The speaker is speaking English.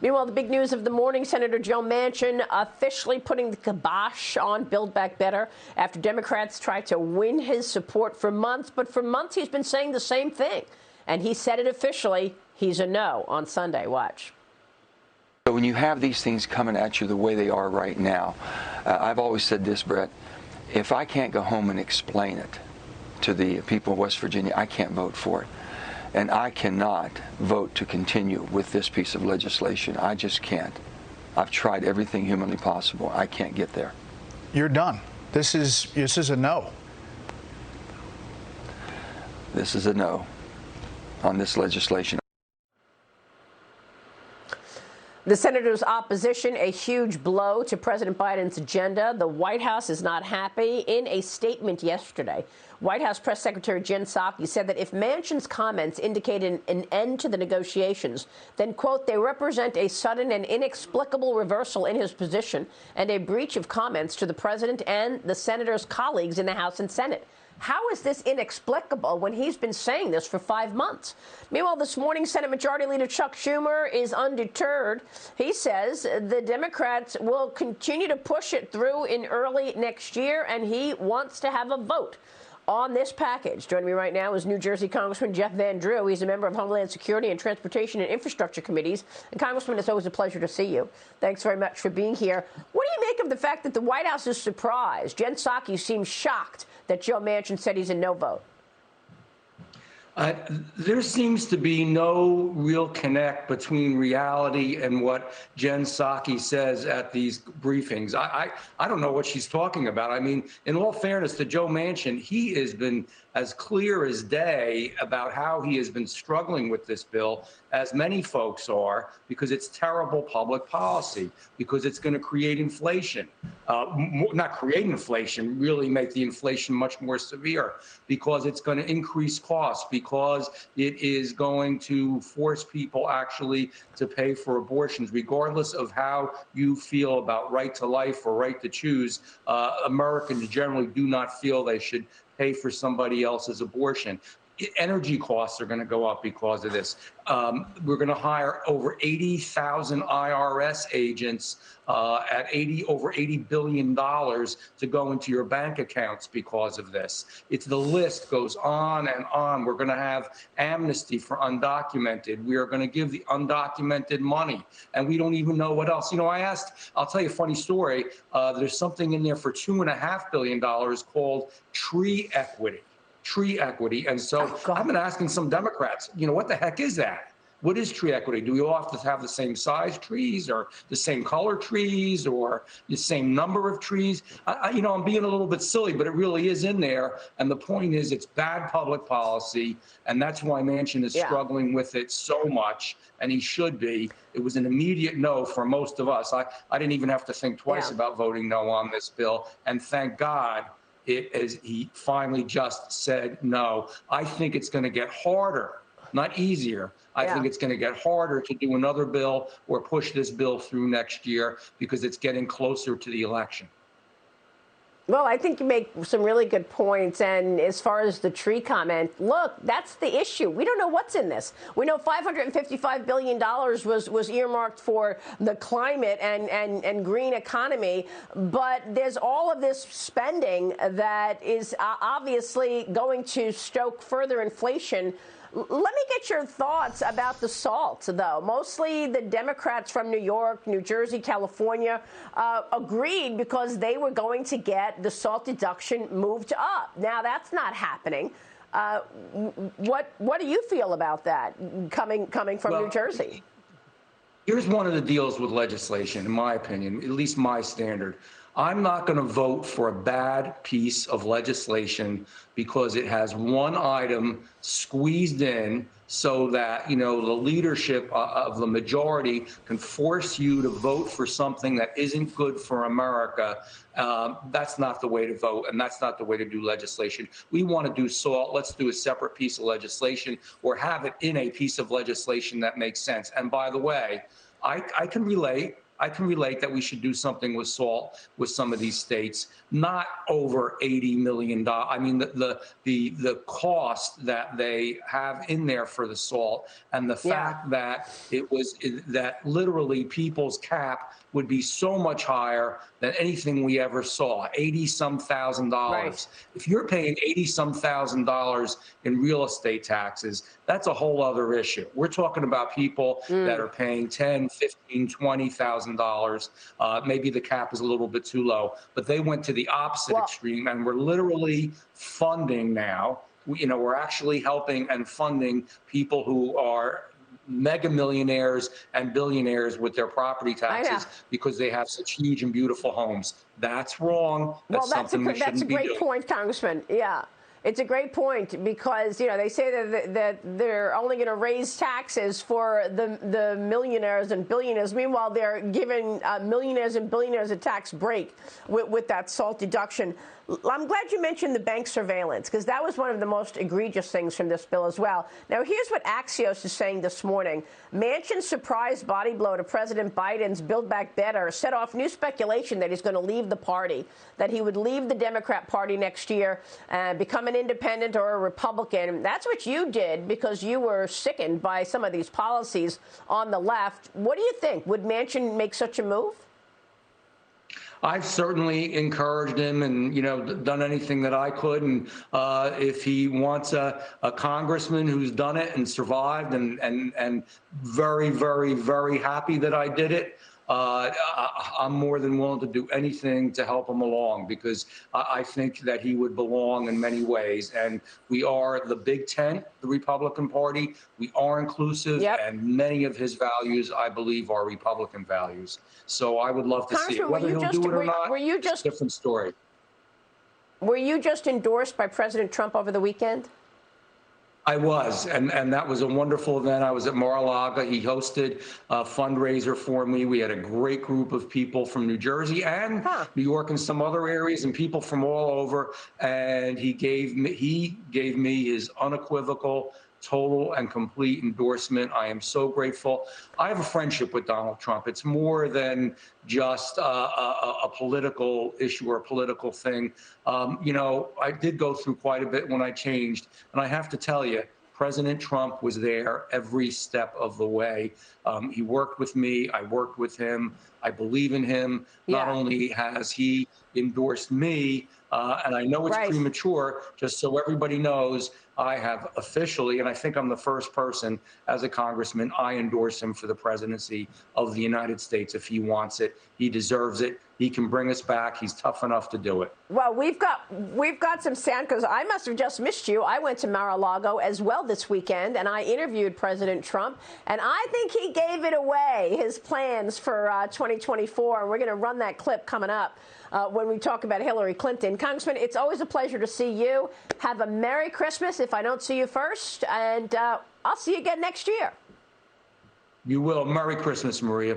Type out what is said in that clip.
Meanwhile, the big news of the morning, Senator Joe Manchin officially putting the kibosh on Build Back Better after Democrats tried to win his support for months. But for months, he's been saying the same thing. And he said it officially. He's a no on Sunday. Watch. So when you have these things coming at you the way they are right now, I've always said this, Brett, if I can't go home and explain it to the people of West Virginia, I can't vote for it. And I cannot vote to continue with this piece of legislation. I just can't. I've tried everything humanly possible. I can't get there. You're done. This is a no. This is a no on this legislation. The senator's opposition, a huge blow to President Biden's agenda. The White House is not happy. In a statement yesterday, White House Press Secretary Jen Psaki said that if Manchin's comments indicated an end to the negotiations, then, quote, they represent a sudden and inexplicable reversal in his position and a breach of comments to the president and the senator's colleagues in the House and Senate. How is this inexplicable when he's been saying this for 5 months? Meanwhile, this morning, Senate Majority Leader Chuck Schumer is undeterred. He says the Democrats will continue to push it through in early next year, and he wants to have a vote on this package. Joining me right now is New Jersey Congressman Jeff Van Drew. He's a member of Homeland Security and Transportation and Infrastructure Committees. And Congressman, it's always a pleasure to see you. Thanks very much for being here. What do you make of the fact that the White House is surprised? Jen Psaki seems shocked that Joe Manchin said he's a no vote. There seems to be no real connect between reality and what Jen Psaki says at these briefings. I don't know what she's talking about. I mean, in all fairness to Joe Manchin, he has been as clear as day about how he has been struggling with this bill, as many folks are, because it's terrible public policy, because it's going to create inflation. Not create inflation, really make the inflation much more severe, because it's going to increase costs, because it is going to force people actually to pay for abortions, regardless of how you feel about right to life or right to choose. Americans generally do not feel they should pay for somebody else's abortion. Energy costs are going to go up because of this. We're going to hire over 80,000 IRS agents at over $80 billion to go into your bank accounts because of this. The list goes on and on. We're going to have amnesty for undocumented. We are going to give the undocumented money, and we don't even know what else. You know, I'll tell you a funny story. There's something in there for $2.5 billion called tree equity. And so I've been asking some Democrats, you know, what the heck is that? What is tree equity? Do we all have to have the same size trees or the same color trees or the same number of trees? You know, I'm being a little bit silly, but it really is in there. And the point is, it's bad public policy. And that's why Manchin is struggling with it so much. And he should be. It was an immediate no for most of us. I didn't even have to think twice about voting no on this bill. And thank God he finally just said no. I think it's going to get harder, not easier. I think it's going to get harder to do another bill or push this bill through next year because it's getting closer to the election. Well, I think you make some really good points. And as far as the tree comment, look, that's the issue. We don't know what's in this. We know $555 billion was earmarked for the climate and green economy. But there's all of this spending that is obviously going to stoke further inflation. Let me get your thoughts about the SALT, though. Mostly the Democrats from New York, New Jersey, California agreed because they were going to get the SALT deduction moved up. Now, that's not happening. What do you feel about that coming from New Jersey? Here's one of the deals with legislation, in my opinion, at least my standard. I'm not going to vote for a bad piece of legislation because it has one item squeezed in so that, you know, the leadership of the majority can force you to vote for something that isn't good for America. That's not the way to vote, and that's not the way to do legislation. We want to do SALT. Let's do a separate piece of legislation or have it in a piece of legislation that makes sense. And by the way, I can relate I can relate that we should do something with salt with some of these states, not over $80 million. I mean, the cost that they have in there for the salt, and the fact that that literally people's cap would be so much higher than anything we ever saw, 80-some thousand dollars. Right. If you're paying 80-some thousand dollars in real estate taxes, that's a whole other issue. We're talking about people that are paying $10, $15, $20,000. Maybe the cap is a little bit too low, but they went to the opposite extreme, and we're literally funding now. We're actually helping and funding people who are mega millionaires and billionaires with their property taxes because they have such huge and beautiful homes. That's wrong. That's something we shouldn't be doing. That's a great point, Congressman. Yeah. It's a great point because, they say that they're only going to raise taxes for the millionaires and billionaires. Meanwhile, they're giving millionaires and billionaires a tax break with that SALT deduction. I'm glad you mentioned the bank surveillance, because that was one of the most egregious things from this bill as well. Now, here's what Axios is saying this morning. Manchin's surprise body blow to President Biden's Build Back Better set off new speculation that he's going to leave the party, that he would leave the Democrat Party next year and become an independent or a Republican. That's what you did because you were sickened by some of these policies on the left. What do you think? Would Manchin make such a move? I've certainly encouraged him and, done anything that I could. And if he wants a congressman who's done it and survived and very, very, very happy that I did it, I'm more than willing to do anything to help him along, because I think that he would belong in many ways. And we are the big tent, the Republican Party. We are inclusive, and many of his values, I believe, are Republican values. So I would love to see it. Whether he'll do it or not, it's a different story. Were you just endorsed by President Trump over the weekend? I was, and that was a wonderful event. I was at Mar-a-Lago. He hosted a fundraiser for me. We had a great group of people from New Jersey and New York and some other areas, and people from all over. And he gave me his unequivocal, total and complete endorsement. I am so grateful. I have a friendship with Donald Trump. It's more than just a political issue or a political thing. I did go through quite a bit when I changed. And I have to tell you, President Trump was there every step of the way. He worked with me. I worked with him. I believe in him. Not only has he endorsed me, and I know it's premature, just so everybody knows, I have officially, and I think I'm the first person as a congressman, I endorse him for the presidency of the United States if he wants it. He deserves it. He can bring us back. He's tough enough to do it. Well, we've got some sound, because I must have just missed you. I went to Mar-a-Lago as well this weekend, and I interviewed President Trump, and I think he gave it away, his plans for 2024. And we're going to run that clip coming up when we talk about Hillary Clinton. Congressman, it's always a pleasure to see you. Have a Merry Christmas if I don't see you first, and I'll see you again next year. You will. Merry Christmas, Maria.